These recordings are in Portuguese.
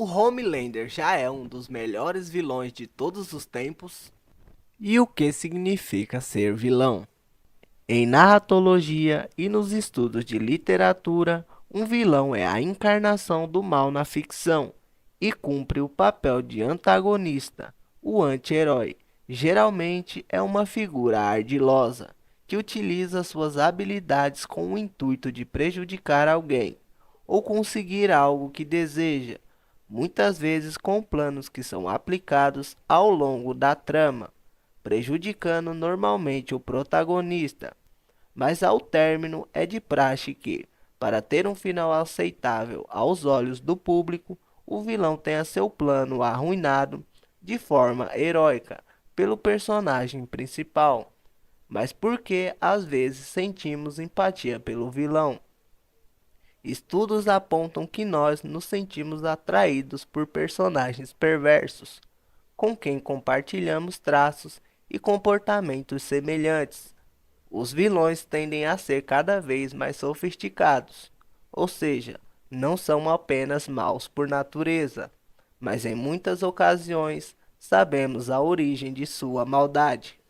O Homelander já é um dos melhores vilões de todos os tempos? E o que significa ser vilão? Em narratologia e nos estudos de literatura, um vilão é a encarnação do mal na ficção e cumpre o papel de antagonista, o anti-herói. Geralmente é uma figura ardilosa que utiliza suas habilidades com o intuito de prejudicar alguém ou conseguir algo que deseja, muitas vezes com planos que são aplicados ao longo da trama, prejudicando normalmente o protagonista. Mas ao término é de praxe que, para ter um final aceitável aos olhos do público, o vilão tenha seu plano arruinado de forma heróica pelo personagem principal. Mas por que às vezes sentimos empatia pelo vilão? Estudos apontam que nós nos sentimos atraídos por personagens perversos, com quem compartilhamos traços e comportamentos semelhantes. Os vilões tendem a ser cada vez mais sofisticados, ou seja, não são apenas maus por natureza, mas em muitas ocasiões sabemos a origem de sua maldade.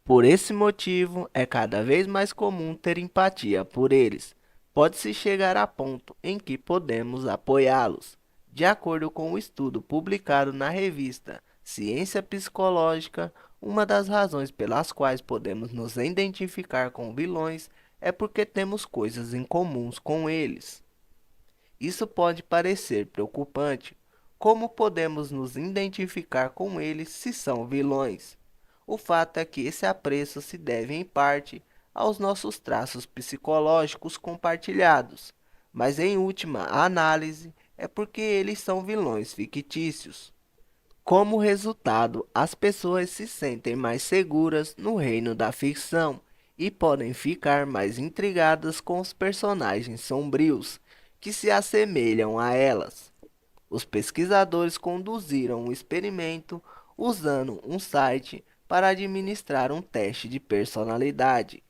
Por esse motivo, é cada vez mais comum ter empatia por eles. Pode-se chegar a ponto em que podemos apoiá-los. De acordo com o estudo publicado na revista Ciência Psicológica, uma das razões pelas quais podemos nos identificar com vilões é porque temos coisas em comuns com eles. Isso pode parecer preocupante. Como podemos nos identificar com eles se são vilões? O fato é que esse apreço se deve em parte aos nossos traços psicológicos compartilhados, mas em última análise é porque eles são vilões fictícios. Como resultado, as pessoas se sentem mais seguras no reino da ficção e podem ficar mais intrigadas com os personagens sombrios que se assemelham a elas. Os pesquisadores conduziram um experimento usando um site para administrar um teste de personalidade,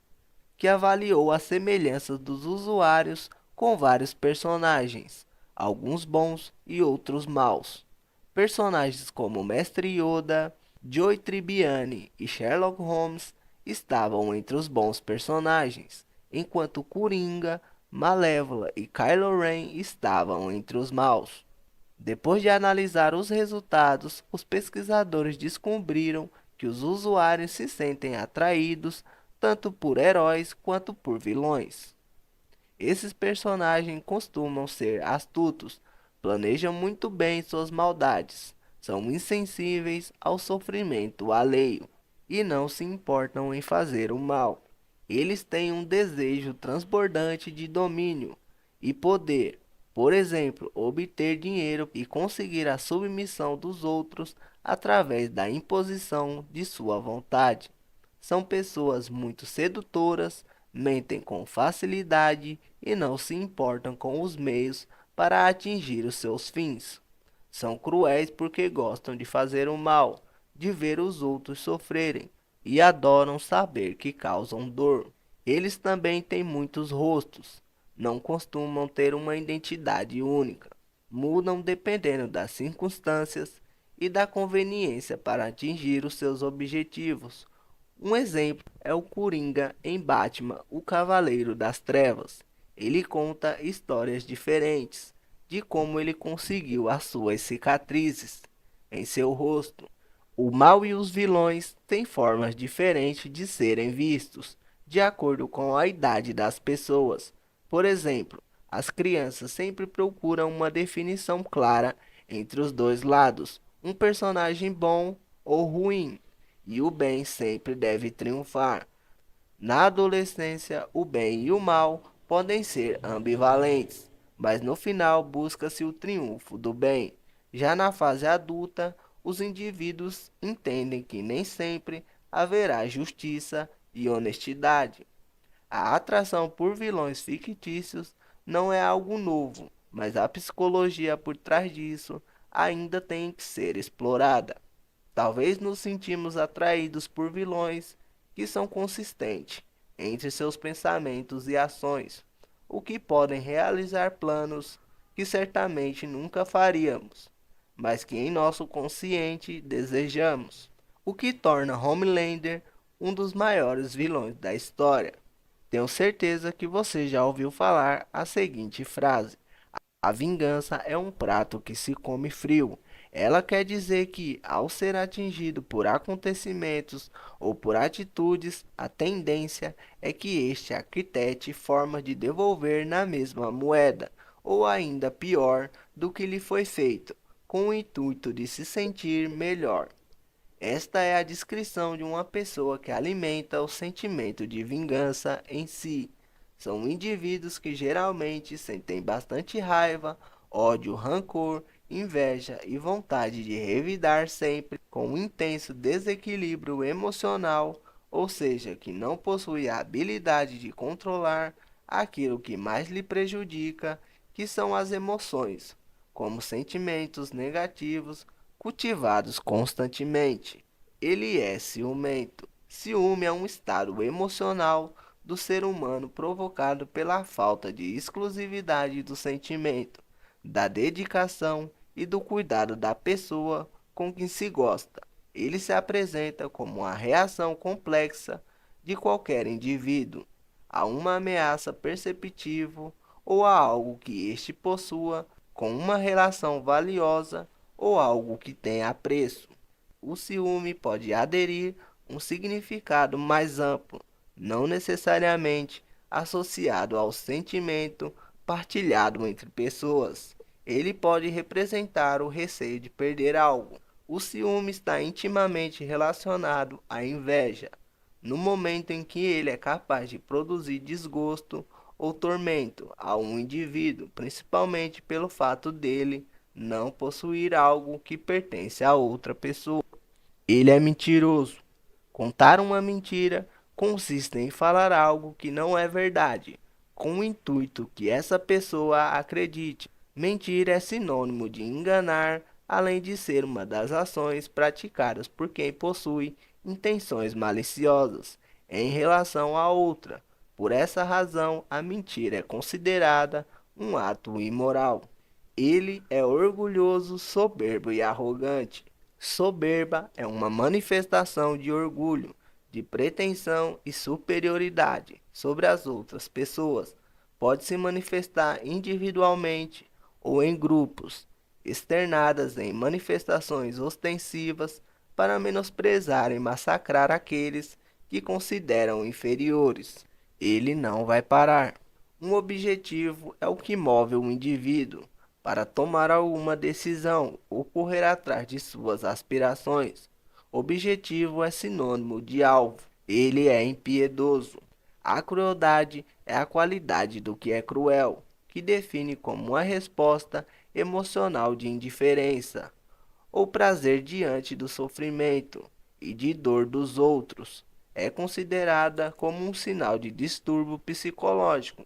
que avaliou a semelhança dos usuários com vários personagens, alguns bons e outros maus. Personagens como Mestre Yoda, Joey Tribbiani e Sherlock Holmes estavam entre os bons personagens, enquanto Coringa, Malévola e Kylo Ren estavam entre os maus. Depois de analisar os resultados, os pesquisadores descobriram que os usuários se sentem atraídos tanto por heróis quanto por vilões. Esses personagens costumam ser astutos, planejam muito bem suas maldades, são insensíveis ao sofrimento alheio e não se importam em fazer o mal. Eles têm um desejo transbordante de domínio e poder, por exemplo, obter dinheiro e conseguir a submissão dos outros através da imposição de sua vontade. São pessoas muito sedutoras, mentem com facilidade e não se importam com os meios para atingir os seus fins. São cruéis porque gostam de fazer o mal, de ver os outros sofrerem e adoram saber que causam dor. Eles também têm muitos rostos, não costumam ter uma identidade única, mudam dependendo das circunstâncias e da conveniência para atingir os seus objetivos. Um exemplo é o Coringa em Batman, o Cavaleiro das Trevas. Ele conta histórias diferentes de como ele conseguiu as suas cicatrizes em seu rosto. O mal e os vilões têm formas diferentes de serem vistos, de acordo com a idade das pessoas. Por exemplo, as crianças sempre procuram uma definição clara entre os dois lados, um personagem bom ou ruim, e o bem sempre deve triunfar. Na adolescência, o bem e o mal podem ser ambivalentes, mas no final busca-se o triunfo do bem. Já na fase adulta, os indivíduos entendem que nem sempre haverá justiça e honestidade. A atração por vilões fictícios não é algo novo, mas a psicologia por trás disso ainda tem que ser explorada. Talvez nos sentimos atraídos por vilões que são consistentes entre seus pensamentos e ações, o que podem realizar planos que certamente nunca faríamos. mas que em nosso consciente desejamos, o que torna Homelander um dos maiores vilões da história. Tenho certeza que você já ouviu falar a seguinte frase: a vingança é um prato que se come frio. Ela quer dizer que, ao ser atingido por acontecimentos ou por atitudes, a tendência é que este arquitete forma de devolver na mesma moeda, ou ainda pior do que lhe foi feito, com o intuito de se sentir melhor. Esta é a descrição de uma pessoa que alimenta o sentimento de vingança em si. São indivíduos que geralmente sentem bastante raiva, ódio, rancor, inveja e vontade de revidar sempre, com um intenso desequilíbrio emocional, ou seja, que não possui a habilidade de controlar aquilo que mais lhe prejudica, que são as emoções, como sentimentos negativos cultivados constantemente. Ele é ciumento. Ciúme é um estado emocional do ser humano provocado pela falta de exclusividade do sentimento, da dedicação e do cuidado da pessoa com quem se gosta. Ele se apresenta como uma reação complexa de qualquer indivíduo a uma ameaça perceptível ou a algo que este possua com uma relação valiosa ou algo que tenha apreço. O ciúme pode aderir um significado mais amplo, não necessariamente associado ao sentimento partilhado entre pessoas. Ele pode representar o receio de perder algo. O ciúme está intimamente relacionado à inveja, no momento em que ele é capaz de produzir desgosto ou tormento a um indivíduo, principalmente pelo fato dele não possuir algo que pertence a outra pessoa. Ele é mentiroso. Contar uma mentira consiste em falar algo que não é verdade, com o intuito que essa pessoa acredite. Mentir é sinônimo de enganar, além de ser uma das ações praticadas por quem possui intenções maliciosas em relação a outra. Por essa razão, a mentira é considerada um ato imoral. Ele é orgulhoso, soberbo e arrogante. Soberba é uma manifestação de orgulho, de pretensão e superioridade sobre as outras pessoas. Pode se manifestar individualmente ou em grupos, externadas em manifestações ostensivas para menosprezar e massacrar aqueles que consideram inferiores. Ele não vai parar. Um objetivo é o que move o indivíduo para tomar alguma decisão ou correr atrás de suas aspirações. Objetivo é sinônimo de alvo. Ele é impiedoso. A crueldade é a qualidade do que é cruel, que define como uma resposta emocional de indiferença ou prazer diante do sofrimento e de dor dos outros. É considerada como um sinal de distúrbio psicológico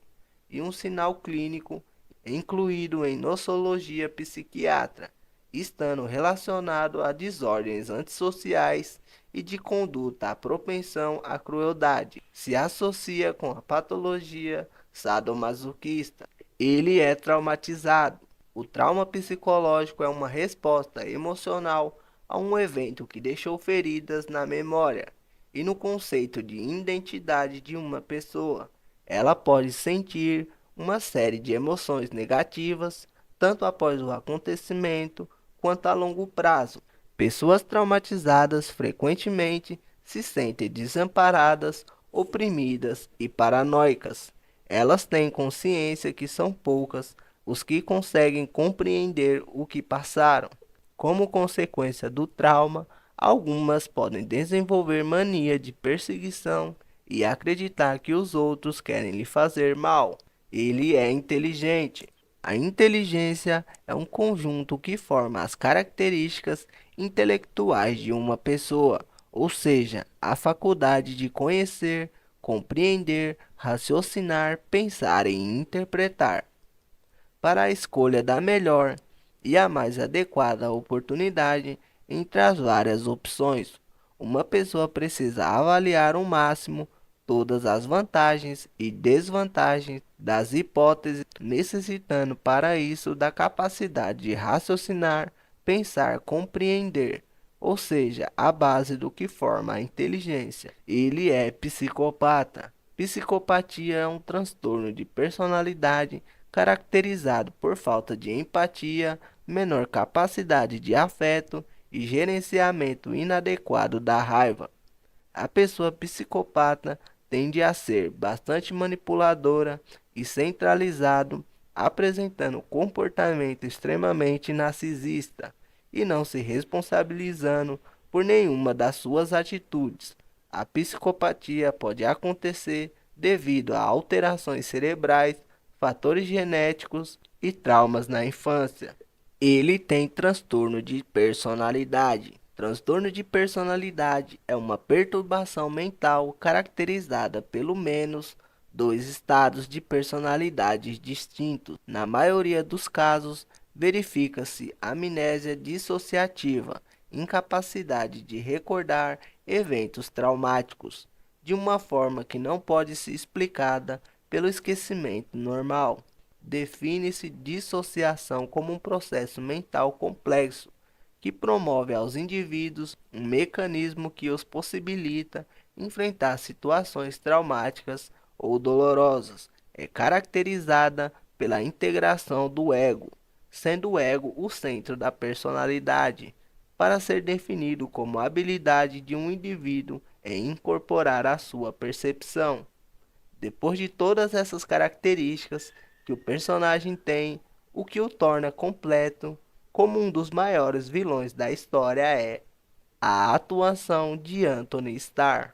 e um sinal clínico incluído em nosologia psiquiatra, estando relacionado a desordens antissociais e de conduta à propensão à crueldade. Se associa com a patologia sadomasoquista. Ele é traumatizado. O trauma psicológico é uma resposta emocional a um evento que deixou feridas na memória e no conceito de identidade de uma pessoa. Ela pode sentir uma série de emoções negativas, tanto após o acontecimento quanto a longo prazo. Pessoas traumatizadas frequentemente se sentem desamparadas, oprimidas e paranoicas. Elas têm consciência que são poucas os que conseguem compreender o que passaram. Como consequência do trauma, algumas podem desenvolver mania de perseguição e acreditar que os outros querem lhe fazer mal. Ele é inteligente. A inteligência é um conjunto que forma as características intelectuais de uma pessoa, ou seja, a faculdade de conhecer, compreender, raciocinar, pensar e interpretar. Para a escolha da melhor e a mais adequada oportunidade entre as várias opções, uma pessoa precisa avaliar ao máximo todas as vantagens e desvantagens das hipóteses, necessitando para isso da capacidade de raciocinar, pensar, compreender, ou seja, a base do que forma a inteligência. Ele é psicopata. Psicopatia é um transtorno de personalidade caracterizado por falta de empatia, menor capacidade de afeto e gerenciamento inadequado da raiva. A pessoa psicopata tende a ser bastante manipuladora e centralizado, apresentando comportamento extremamente narcisista e não se responsabilizando por nenhuma das suas atitudes. A psicopatia pode acontecer devido a alterações cerebrais, fatores genéticos e traumas na infância. Ele tem transtorno de personalidade. Transtorno de personalidade é uma perturbação mental caracterizada pelo menos dois estados de personalidade distintos. Na maioria dos casos, verifica-se amnésia dissociativa, incapacidade de recordar eventos traumáticos, de uma forma que não pode ser explicada pelo esquecimento normal. Define-se dissociação como um processo mental complexo que promove aos indivíduos um mecanismo que os possibilita enfrentar situações traumáticas ou dolorosas. É caracterizada pela integração do ego, sendo o ego o centro da personalidade, para ser definido como a habilidade de um indivíduo em incorporar a sua percepção. Depois de todas essas características que o personagem tem, o que o torna completo como um dos maiores vilões da história é a atuação de Anthony Starr.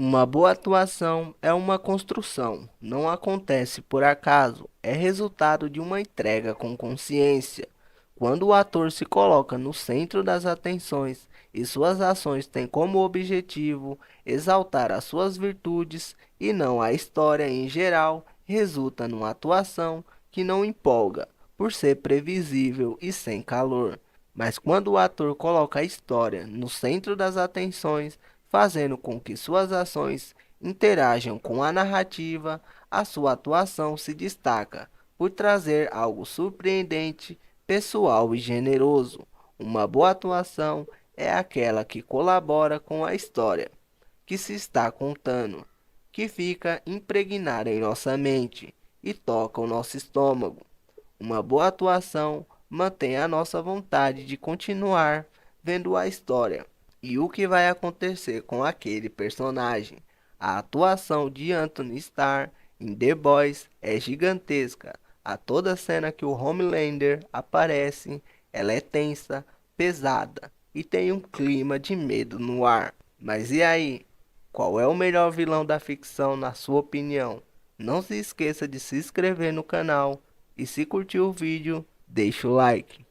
Uma boa atuação é uma construção, não acontece por acaso, é resultado de uma entrega com consciência. Quando o ator se coloca no centro das atenções e suas ações têm como objetivo exaltar as suas virtudes e não a história em geral, resulta numa atuação que não empolga, por ser previsível e sem calor. Mas quando o ator coloca a história no centro das atenções, fazendo com que suas ações interajam com a narrativa, a sua atuação se destaca por trazer algo surpreendente, pessoal e generoso. Uma boa atuação é aquela que colabora com a história que se está contando, que fica impregnada em nossa mente e toca o nosso estômago. Uma boa atuação mantém a nossa vontade de continuar vendo a história e o que vai acontecer com aquele personagem. A atuação de Anthony Starr em The Boys é gigantesca. A toda cena que o Homelander aparece, ela é tensa, pesada e tem um clima de medo no ar. Mas e aí? Qual é o melhor vilão da ficção na sua opinião? Não se esqueça de se inscrever no canal e se curtiu o vídeo, deixa o like.